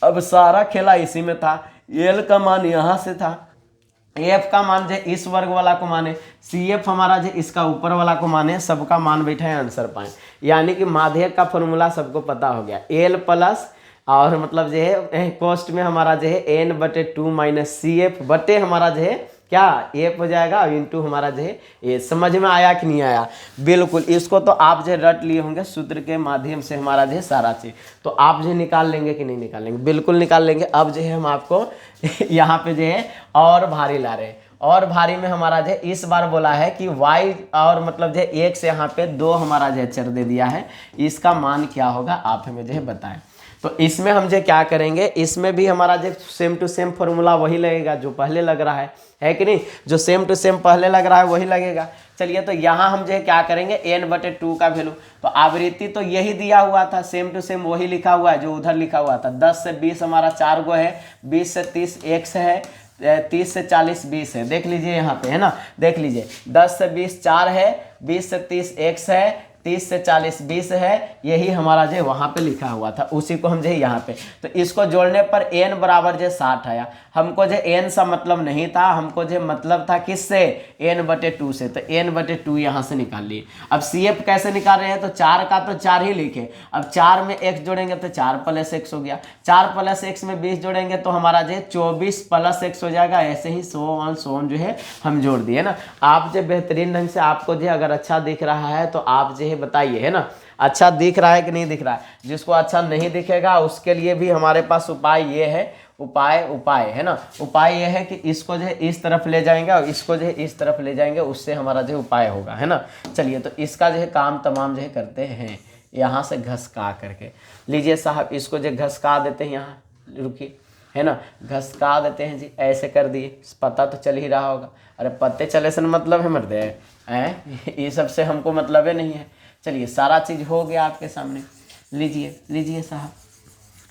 अब सारा खेला इसी में था। एल का मान यहाँ से था, एफ का मान जो इस वर्ग वाला को माने, सी एफ हमारा जो इसका ऊपर वाला को माने, सबका मान बैठे आंसर पाए। यानी कि माध्यक का फॉर्मूला सबको पता हो गया, एल प्लस और मतलब जो है कॉस्ट में हमारा जो है n/2 माइनस सी एफ बटे हमारा जो है क्या एफ हो जाएगा, इंटू हमारा जो है ए। समझ में आया कि नहीं आया। बिल्कुल, इसको तो आप जो है रट लिए होंगे, सूत्र के माध्यम से हमारा जो है सारा चीज़, तो आप जो है निकाल लेंगे कि नहीं निकालेंगे, बिल्कुल निकाल लेंगे। अब जो है हम आपको यहाँ पे जो है और भारी ला रहे हैं, और भारी में हमारा जो है इस बार बोला है कि y और मतलब जो है 1 से यहाँ पे 2 हमारा जो है चर दे दिया है, इसका मान क्या होगा आप हमें जो है बताएं। तो इसमें हम जो क्या करेंगे, इसमें भी हमारा जो सेम टू सेम फॉर्मूला वही लगेगा जो पहले लग रहा है कि नहीं, जो सेम टू सेम पहले लग रहा है वही लगेगा। चलिए तो यहाँ हम जो क्या करेंगे, n/2 का वैल्यू, तो आवृत्ति तो यही दिया हुआ था, सेम टू सेम वही लिखा हुआ है जो उधर लिखा हुआ था। 10 से 20 हमारा 4 गो है, 20 से 30 x है, 30 से 40 20 है, देख लीजिए यहाँ पे, है ना, देख लीजिए 10 से 20 4 है, 20 से 30 x है, 30 से 40 20 है, यही हमारा जो वहाँ पे लिखा हुआ था, उसी को हम जो यहाँ पे, तो इसको जोड़ने पर n बराबर जो 60 आया। हमको जो n सा मतलब नहीं था, हमको जो मतलब था किससे, n/2 से, तो n/2 यहाँ से निकाल लिए। अब CF कैसे निकाल रहे हैं, तो 4 का तो 4 ही लिखे, अब 4 में x जोड़ेंगे तो 4 + x हो गया, 4 + x में 20 जोड़ेंगे तो हमारा जो 24 + x हो जाएगा। ऐसे ही सो ऑन जो है हम जोड़ दिए ना। आप जो बेहतरीन ढंग से, आपको जो अगर अच्छा दिख रहा है तो आप जो है बताइए, है ना, अच्छा दिख रहा है कि नहीं दिख रहा है। जिसको अच्छा नहीं दिखेगा उसके लिए भी हमारे पास उपाय ये है, उपाय है ना, उपाय ये है कि इसको जो है इस तरफ ले जाएंगे और इसको जो है इस तरफ ले जाएंगे, उससे हमारा जो उपाय होगा, है ना। चलिए तो इसका जो है काम तमाम जो है करते हैं, यहाँ से घसका करके लीजिए साहब, इसको जो घसका देते हैं, यहाँ रुकिए, है ना, घसका देते हैं जी, ऐसे कर दिए, पता तो चल ही रहा होगा। अरे पत्ते चले से मतलब है मर्दे हैं, ये सबसे हमको मतलब ही नहीं है। चलिए सारा चीज़ हो गया आपके सामने, लीजिए साहब,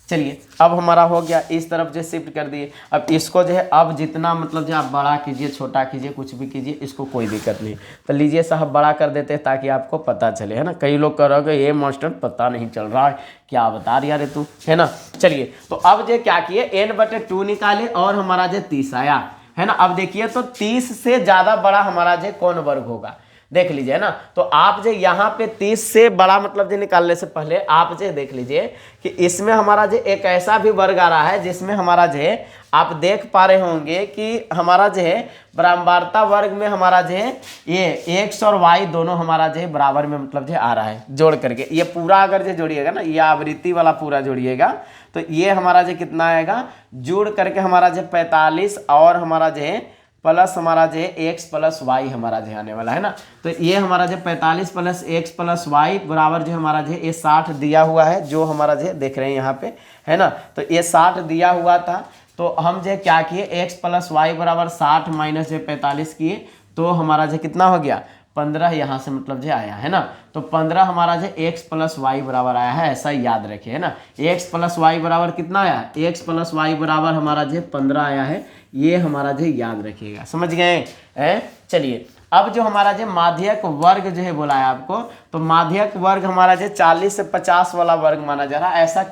चलिए अब हमारा हो गया, इस तरफ जो शिफ्ट कर दिए। अब इसको जो है अब जितना मतलब जो आप बड़ा कीजिए छोटा कीजिए कुछ भी कीजिए, इसको कोई दिक्कत नहीं। तो लीजिए साहब बड़ा कर देते हैं ताकि आपको पता चले, है ना। कई लोग कहोगे ये मास्टर पता नहीं चल रहा है, क्या बता रही यार तू, है ना। चलिए तो अब जो क्या किए n/2 निकाले और हमारा जो 30 आया, है ना। अब देखिए तो 30 से ज़्यादा बड़ा हमारा जो कौन वर्ग होगा, देख लीजिए, है ना। तो आप जो यहाँ पे 30 से बड़ा मतलब जो निकालने से पहले आप जो देख लीजिए कि इसमें हमारा जो एक ऐसा भी वर्ग आ रहा है जिसमें हमारा जो है आप देख पा रहे होंगे कि हमारा जो है बराबरता वर्ग में हमारा जो है ये x और y दोनों हमारा जो है बराबर में मतलब जो आ रहा है जोड़ करके। ये पूरा अगर जो जोड़िएगा ना, ये आवृत्ति वाला पूरा जोड़िएगा तो ये हमारा जो कितना आएगा, जोड़ करके हमारा जो 45 और हमारा जो है प्लस हमारा जो है x प्लस वाई हमारा जो आने वाला है ना। तो ये हमारा जो 45 प्लस x प्लस वाई बराबर जो हमारा जो ये 60 दिया हुआ है, जो हमारा जो देख रहे हैं यहाँ पे, है ना। तो ये 60 दिया हुआ था, तो हम जो क्या किए x प्लस वाई बराबर 60 माइनस जो 45 किए, तो हमारा जो कितना हो गया 15 यहाँ से मतलब जो आया, है ना। तो 15 हमारा जो x प्लस वाई बराबर आया है, ऐसा याद रखिए, है ना। x प्लस वाई बराबर कितना आया, x प्लस वाई बराबर हमारा जो 15 आया है, ये हमारा जो याद रखिएगा, समझ गए हैं। चलिए अब जो हमारा जो माध्यक वर्ग जो है बोला है आपको, तो माध्यक वर्ग हमारा जो 40 से 50 वाला वर्ग माना जा रहा है। ऐसा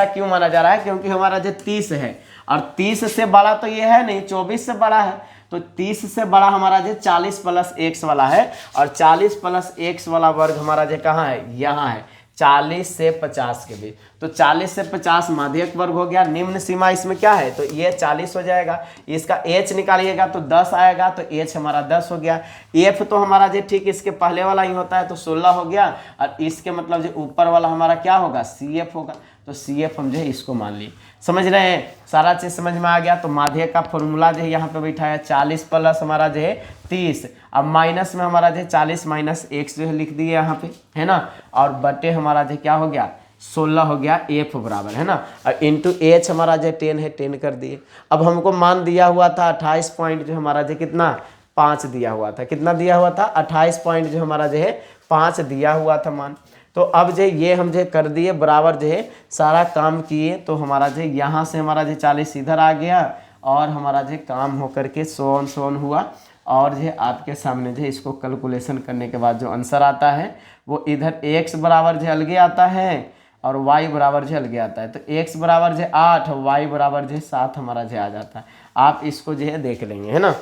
क्यों माना जा रहा है, क्योंकि हमारा जो 30 है और 30 से बड़ा तो ये है नहीं, 24 से बड़ा है। तो 30 से बड़ा हमारा जो 40 प्लस x वाला है, और 40 प्लस x वाला वर्ग हमारा जो कहाँ है, यहाँ है 40 से 50 के बीच। तो 40 से 50 माध्यक वर्ग हो गया। निम्न सीमा इसमें क्या है, तो ये 40 हो जाएगा। इसका h निकालिएगा तो 10 आएगा, तो h हमारा 10 हो गया। f तो हमारा जो ठीक इसके पहले वाला ही होता है, तो 16 हो गया। और इसके मतलब जो ऊपर वाला हमारा क्या होगा, CF होगा। तो CF हम जो है इसको मान लिए। समझ रहे हैं, सारा चीज़ समझ में आ गया। तो माध्यक का फॉर्मूला जो है यहाँ पे बैठा है 40 प्लस हमारा जो है 30, अब माइनस में हमारा जो 40 माइनस x जो है लिख दिए यहाँ पे, है ना। और बटे हमारा जो क्या हो गया 16 हो गया, f बराबर, है ना। और इंटू h हमारा जो 10 है 10 कर दिए। अब हमको मान दिया हुआ था 28 पॉइंट जो हमारा जो कितना 5 दिया हुआ था, कितना दिया हुआ था 28 पॉइंट जो हमारा जो है 5 दिया हुआ था मान। तो अब जो ये हम जो कर दिए बराबर जो है सारा काम किए, तो हमारा जो यहाँ से हमारा जो 40 इधर आ गया, और हमारा जो काम हो करके सोन हुआ। और जो आपके सामने जो इसको कैलकुलेशन करने के बाद जो आंसर आता है वो इधर x बराबर जो अलगे आता है और y बराबर जो अलगे आता है। तो x बराबर जो 8, y बराबर जो 7 हमारा जो आ जाता है। आप इसको जो है देख लेंगे, है ना।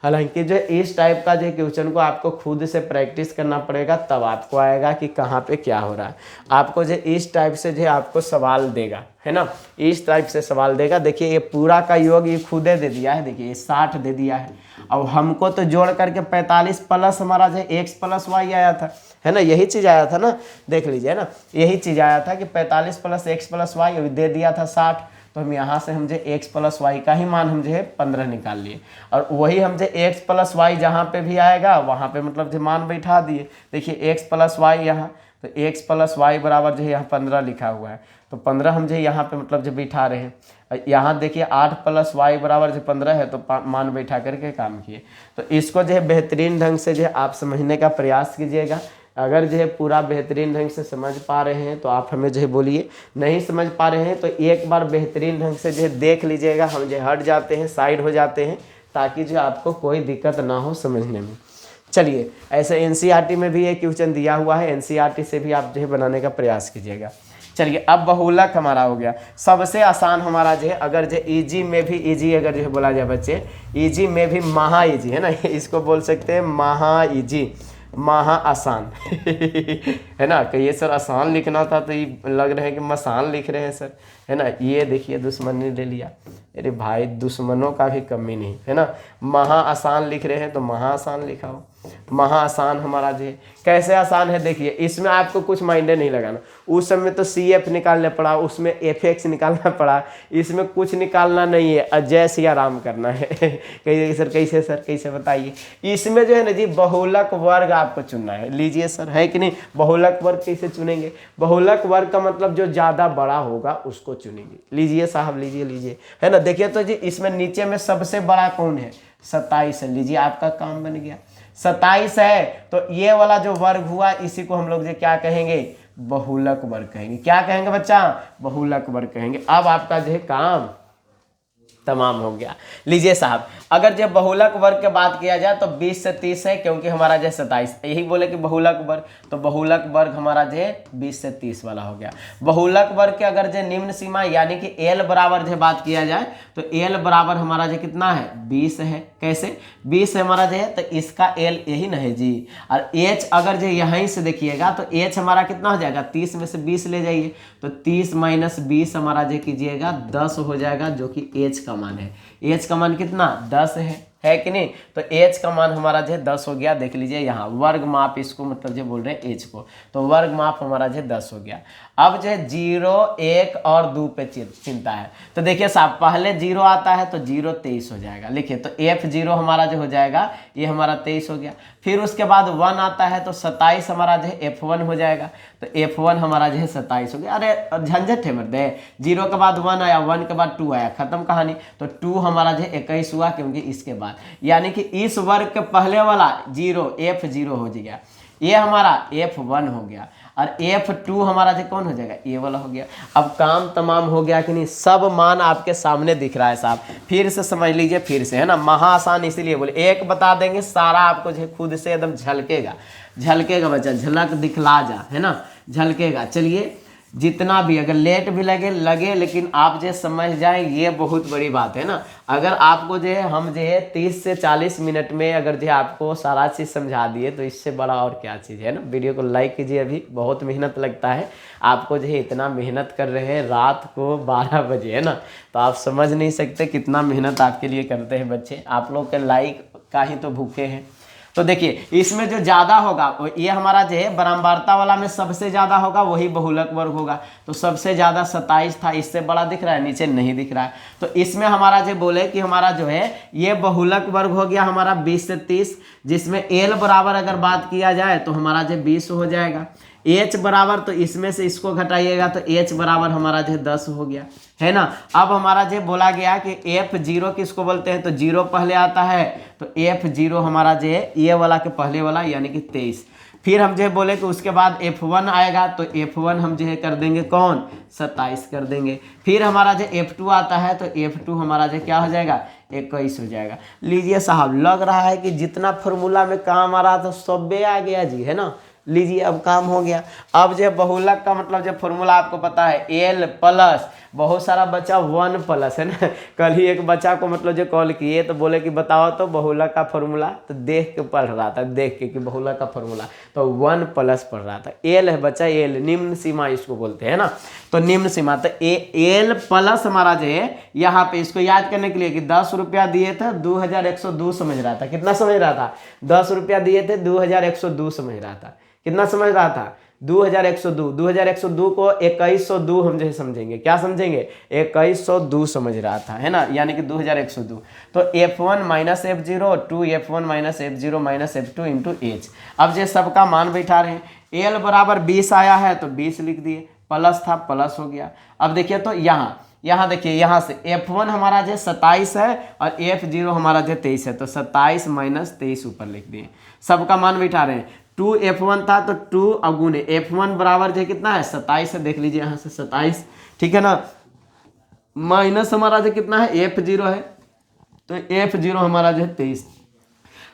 हालांकि जो इस टाइप का जो क्वेश्चन को आपको खुद से प्रैक्टिस करना पड़ेगा, तब आपको आएगा कि कहाँ पे क्या हो रहा है। आपको जो इस टाइप से जो आपको सवाल देगा, है ना, इस टाइप से सवाल देगा। देखिए ये पूरा का योग ये खुद दे दिया है, देखिए ये 60 दे दिया है। अब हमको तो जोड़ करके 45 प्लस हमारा जो x प्लस वाई आया था, है ना, यही चीज़ आया था ना, देख लीजिए ना, यही चीज़ आया था कि 45 plus x plus why they दिया था 60। तो हम यहाँ से हम जो x प्लस वाई का ही मान हम जो है 15 निकाल लिए, और वही हम जो x प्लस वाई जहाँ पे भी आएगा वहाँ पे मतलब जो मान बैठा दिए। देखिए x प्लस वाई यहाँ, तो x प्लस वाई बराबर जो है यहाँ 15 लिखा हुआ है, तो 15 हम जो यहाँ पे मतलब जो बैठा रहे हैं। यहाँ देखिए 8 प्लस वाई बराबर जो 15 है, तो मान बैठा करके काम किए। तो इसको जो है बेहतरीन ढंग से जो है आप समझने का प्रयास कीजिएगा। अगर जो है पूरा बेहतरीन ढंग से समझ पा रहे हैं तो आप हमें जो है बोलिए, नहीं समझ पा रहे हैं तो एक बार बेहतरीन ढंग से जो है देख लीजिएगा। हम जो हट जाते हैं, साइड हो जाते हैं, ताकि जो आपको कोई दिक्कत ना हो समझने में। चलिए ऐसे एनसीईआरटी में भी एक क्वेश्चन दिया हुआ है, एनसीईआरटी से भी आप जो है बनाने का प्रयास कीजिएगा। चलिए अब बहुलक हमारा हो गया। सबसे आसान हमारा जो है, अगर जो इजी में भी इजी अगर जो है बोला जाए बच्चे, इजी में भी महा इजी, है ना, इसको बोल सकते हैं महा इजी, महा आसान है ना। कहिए सर आसान लिखना था तो ये लग रहा है कि मसान लिख रहे हैं सर, है ना। ये देखिए दुश्मन ने ले लिया, अरे भाई दुश्मनों का भी कमी नहीं, है ना। महा आसान लिख रहे हैं तो महा आसान लिखा हो। महा आसान हमारा जो है कैसे आसान है, देखिए इसमें आपको कुछ माइंडे नहीं लगाना। उस समय तो CF निकालना पड़ा, उसमें FX निकालना पड़ा, इसमें कुछ निकालना नहीं है, अजय सिया राम करना है कहिए सर कैसे बताइए। इसमें जो है ना जी बहुलक वर्ग आपको चुनना है। लीजिए सर, है कि नहीं, बहुलक वर्ग कैसे चुनेंगे, बहुलक वर्ग का मतलब जो ज़्यादा बड़ा होगा उसको चुनेंगे। लीजिए साहब, लीजिए, है ना। देखिए तो जी इसमें नीचे में सबसे बड़ा कौन है, 27 है। लीजिए आपका काम बन गया, 27 है। तो ये वाला जो वर्ग हुआ इसी को हम लोग जो क्या कहेंगे, बहुलक वर्ग कहेंगे। क्या कहेंगे बच्चा? बहुलक वर्ग कहेंगे। अब आपका जो है काम तमाम हो गया। लीजिए साहब, अगर जब बहुलक वर्ग की बात किया जाए तो 20 से 30 है, क्योंकि हमारा जो 27 यही बोले कि बहुलक वर्ग, तो बहुलक वर्ग हमारा जो 20 से 30 वाला हो गया। बहुलक वर्ग के अगर जो निम्न सीमा यानी कि एल बराबर जो बात किया जाए तो एल बराबर हमारा जो कितना है? 20 है। कैसे 20 है हमारा जो है? तो इसका एल यही ना है जी। और एच अगर जो यहीं से देखिएगा तो एच हमारा कितना हो जाएगा? 30 में से 20 ले जाइए तो 30 माइनस 20 हमारा जो कीजिएगा 10 हो जाएगा, जो कि एच का मान है। एच का मान कितना? 10 है कि नहीं? तो एच का मान हमारा जो 10 हो गया। देख लीजिए यहाँ वर्ग माप इसको मतलब जो बोल रहे हैं एच को, तो वर्ग माप हमारा जो 10 हो गया। अब जो 0, 1 और 2 पे चिंता है, तो देखिए साहब पहले 0 आता है तो 0 23 हो जाएगा। लिखिए तो F0 हमारा जो हो जाएगा ये हमारा 23 हो गया। फिर उसके बाद 1 आता है तो 27 हमारा जो है F1 हो जाएगा, तो F1 हमारा जो है 27 हो गया। अरे झंझट है मर्दे, 0 के बाद 1 आया, 1 के बाद 2 आया, खत्म कहानी। तो 2 हमारा जो है 21 हुआ, क्योंकि इसके बाद यानी कि इस वर्ग के पहले वाला 0 F0 हो गया, ये हमारा F1 हो गया, और F2 हमारा जो कौन हो जाएगा? ये वाला हो गया। अब काम तमाम हो गया कि नहीं? सब मान आपके सामने दिख रहा है साहब। फिर से समझ लीजिए, फिर से, है ना, महा आसान इसीलिए बोले एक बता देंगे सारा आपको जो खुद से एकदम झलकेगा। झलकेगा बच्चा, झलक दिखला जा, है ना, झलकेगा। चलिए जितना भी अगर लेट भी लगे लेकिन आप जो समझ जाए ये बहुत बड़ी बात है ना। अगर आपको जो है हम जो है 30 से 40 मिनट में अगर जो है आपको सारा चीज़ समझा दिए तो इससे बड़ा और क्या चीज़ है ना। वीडियो को लाइक कीजिए, अभी बहुत मेहनत लगता है आपको जो है, इतना मेहनत कर रहे हैं रात को 12 बजे, है ना, तो आप समझ नहीं सकते कितना मेहनत आपके लिए करते हैं बच्चे। आप लोग के लाइक का ही तो भूखे हैं। तो देखिए इसमें जो ज़्यादा होगा ये हमारा जो है बारंबारता वाला में सबसे ज़्यादा होगा वही बहुलक वर्ग होगा। तो सबसे ज़्यादा 27 था, इससे बड़ा दिख रहा है, नीचे नहीं दिख रहा है। तो इसमें हमारा जो बोले कि हमारा जो है ये बहुलक वर्ग हो गया हमारा 20 से 30, जिसमें एल बराबर अगर बात किया जाए तो हमारा जो 20 हो जाएगा। एच बराबर तो इसमें से इसको घटाइएगा तो एच बराबर हमारा जो 10 हो गया, है ना। अब हमारा जो बोला गया कि F0 किसको बोलते हैं? तो 0 पहले आता है, तो F0 हमारा जो है ये वाला के पहले वाला यानी कि 23। फिर हम जो बोले कि उसके बाद F1 आएगा, तो F1 हम जो है कर देंगे कौन? 27 कर देंगे। फिर हमारा जो F2 आता है तो F2 हमारा जो क्या हो जाएगा? 21 हो जाएगा। लीजिए साहब, लग रहा है कि जितना फॉर्मूला में काम आ रहा था सब आ गया जी, है ना। लीजिए अब काम हो गया। अब जो बहुलक का मतलब जो फॉर्मूला आपको पता है एल प्लस, बहुत सारा बच्चा 1 प्लस, है ना। कल ही एक बच्चा को मतलब जो कॉल किए तो बोले कि बताओ तो बहुलक का फॉर्मूला, तो देख के पढ़ रहा था, देख के कि बहुलक का फॉर्मूला, तो 1 प्लस पढ़ रहा था। एल है बच्चा, एल निम्न सीमा इसको बोलते हैं ना। तो निम्न सीमा तो एल प्लस हमारा जो है यहाँ पे इसको याद करने के लिए कि 10 रुपया दिए थे 2102 समझ रहा था। कितना समझ रहा था? 10 रुपया दिए थे 2102 समझ रहा था। कितना समझ रहा था? 2102। 2102 को 2102 हम जो समझेंगे, क्या समझेंगे? 2102 समझ रहा था, है ना, यानी कि 2102। तो F1 minus F0 2 F1 minus F0 minus F2 into H. अब ये सबका मान बैठा रहे हैं। एल बराबर 20 आया है तो 20 लिख दिए, प्लस था प्लस हो गया। अब देखिए तो यहाँ देखिए, यहाँ से F1 हमारा जो 27 है और F0 हमारा जो 23 है, तो 27 माइनस 23 ऊपर लिख दिए। सबका मान बैठा रहे हैं। 2 F1 था तो 2 अगुने F1 बराबर जो कितना है? 27 है। देख लीजिए यहाँ से 27, ठीक है ना। माइनस हमारा जो कितना है? F0 है, तो F0 हमारा जो है 23।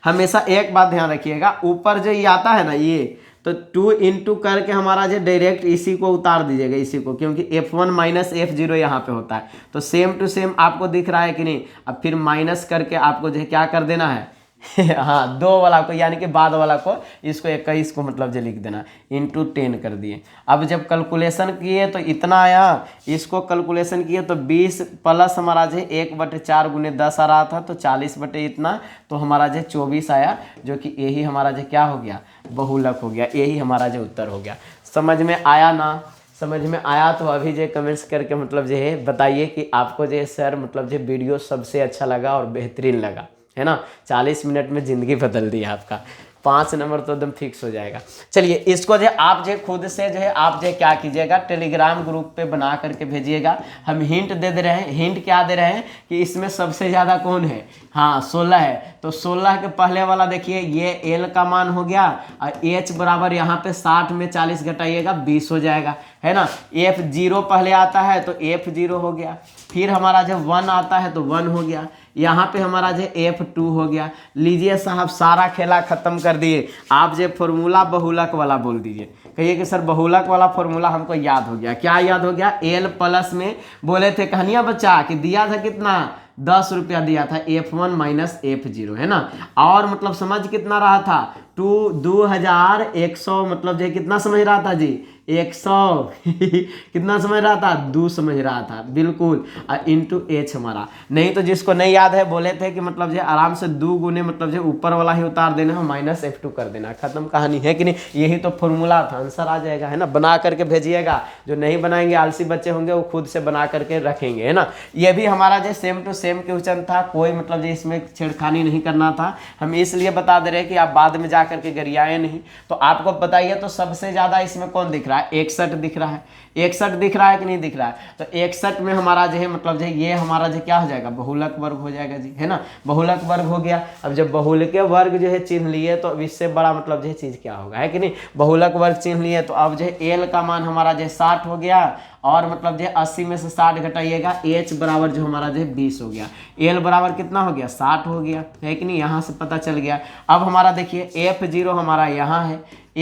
हमेशा एक बात ध्यान रखिएगा, ऊपर जो ये आता है ना ये, तो 2 इंटू करके हमारा जो डायरेक्ट इसी को उतार दीजिएगा, इसी को, क्योंकि F1 माइनस F0 यहाँ पे होता है। तो सेम टू सेम आपको दिख रहा है कि नहीं? अब फिर माइनस करके आपको जो है क्या कर देना है हाँ, 2 वाला को यानी कि बाद वाला को, इसको 21 को मतलब जो लिख देना, इंटू 10 कर दिए। अब जब कैलकुलेशन किए तो इतना आया, इसको कैलकुलेशन किए तो 20 प्लस हमारा जो 1/4 गुने 10 आ रहा था, तो 40 बटे इतना, तो हमारा जो 24 आया, जो कि यही हमारा जो क्या हो गया? बहुलक हो गया। यही हमारा जो उत्तर हो गया। समझ में आया ना? समझ में आया तो अभी जो कमेंट्स करके मतलब जो है बताइए कि आपको जो सर मतलब जो वीडियो सबसे अच्छा लगा और बेहतरीन लगा, है ना। 40 मिनट में ज़िंदगी बदल दी आपका। 5 नंबर तो एकदम फिक्स हो जाएगा। चलिए इसको जो है आप जो खुद से जो है आप जो क्या कीजिएगा, टेलीग्राम ग्रुप पे बना करके भेजिएगा। हम हिंट दे रहे हैं। हिंट क्या दे रहे हैं कि इसमें सबसे ज़्यादा कौन है, हाँ 16 है। तो 16 के पहले वाला देखिए ये एल का मान हो गया और एच बराबर यहाँ पे 60 में 40 घटाइएगा 20 हो जाएगा, है ना। F0 पहले आता है तो F0 हो गया, फिर हमारा जब 1 आता है तो 1 हो गया, यहाँ पे हमारा जो F2 हो गया। लीजिए साहब सारा खेला खत्म कर दिए। आप जो फॉर्मूला बहुलक वाला बोल दीजिए, कहिए कि सर बहुलक वाला फॉर्मूला हमको याद हो गया। क्या याद हो गया, एल प्लस में बोले थे कहानियाँ बच्चा कि दिया था कितना 10 रुपया दिया था, F1 माइनस F0, है ना। और मतलब समझ कितना रहा था 2100, मतलब जो कितना समझ रहा था जी 100 कितना समझ रहा था 2 समझ रहा था, बिल्कुल। इंटू एच हमारा नहीं, तो जिसको नहीं याद है बोले थे कि मतलब जो आराम से 2 गुने मतलब जो ऊपर वाला ही उतार देना है माइनस F2 कर देना, खत्म कहानी, है कि नहीं। यही तो फॉर्मूला था, आंसर आ जाएगा, है ना। बना करके भेजिएगा, जो नहीं बनाएंगे आलसी बच्चे होंगे वो खुद से बना करके रखेंगे, है ना। ये भी हमारा जो सेम टू सेम क्वेश्चन था, कोई मतलब जो इसमें छेड़खानी नहीं करना था। हम इसलिए बता दे रहे हैं कि आप बाद में जा करके गरियाए नहीं। तो आपको बताइए तो सबसे ज़्यादा इसमें कौन दिख रहा है, 61 दिख रहा है। 61 दिख रहा है कि नहीं दिख रहा है। तो 61 में हमारा जो है मतलब जो ये हमारा जो क्या हो जाएगा, बहुलक वर्ग हो जाएगा जी, है ना। बहुलक वर्ग हो गया। अब जब बहुलक वर्ग जो है चिन्ह लिए तो अब इससे बड़ा मतलब जो है चीज़ क्या होगा, है कि नहीं। बहुलक वर्ग चिन्ह लिए तो अब जो है एल का मान हमारा जो है 60 हो गया, और मतलब जो है 80 में से 60 घटाइएगा, एच बराबर जो हमारा जो है 20 हो गया। एल बराबर कितना हो गया 60 हो गया, है कि नहीं, यहाँ से पता चल गया। अब हमारा देखिए F0 हमारा यहाँ है,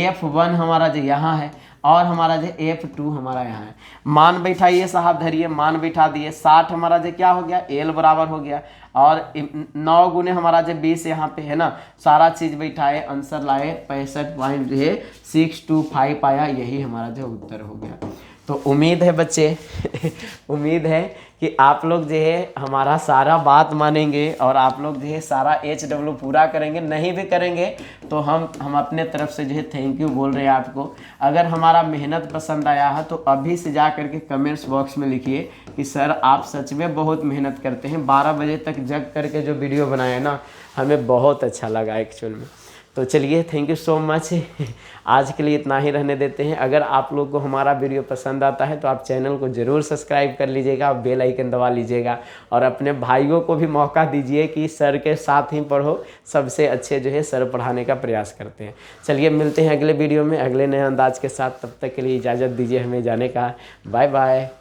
F1 हमारा जो यहाँ है, और हमारा जो F2 हमारा यहाँ है। मान बैठाइए साहब, धरिए मान बैठा दिए। 60 हमारा जो क्या हो गया, एल बराबर हो गया, और 9 गुने हमारा जो 20 यहाँ पे है ना। सारा चीज़ बैठाए, आंसर लाए 65.625 आया, यही हमारा जो उत्तर हो गया। तो उम्मीद है बच्चे उम्मीद है कि आप लोग जो है हमारा सारा बात मानेंगे और आप लोग जो है सारा HW पूरा करेंगे। नहीं भी करेंगे तो हम अपने तरफ से जो है थैंक यू बोल रहे हैं आपको। अगर हमारा मेहनत पसंद आया है तो अभी से जा करके कमेंट्स बॉक्स में लिखिए कि सर आप सच में बहुत मेहनत करते हैं। 12 बजे तक जग करके जो वीडियो बनाए ना, हमें बहुत अच्छा लगा एक्चुअल में। तो चलिए थैंक यू सो मच। आज के लिए इतना ही रहने देते हैं। अगर आप लोग को हमारा वीडियो पसंद आता है तो आप चैनल को ज़रूर सब्सक्राइब कर लीजिएगा, बेल आइकन दबा लीजिएगा, और अपने भाइयों को भी मौका दीजिए कि सर के साथ ही पढ़ो। सबसे अच्छे जो है सर पढ़ाने का प्रयास करते हैं। चलिए मिलते हैं अगले वीडियो में अगले नए अंदाज के साथ। तब तक के लिए इजाज़त दीजिए हमें जाने का। Bye bye.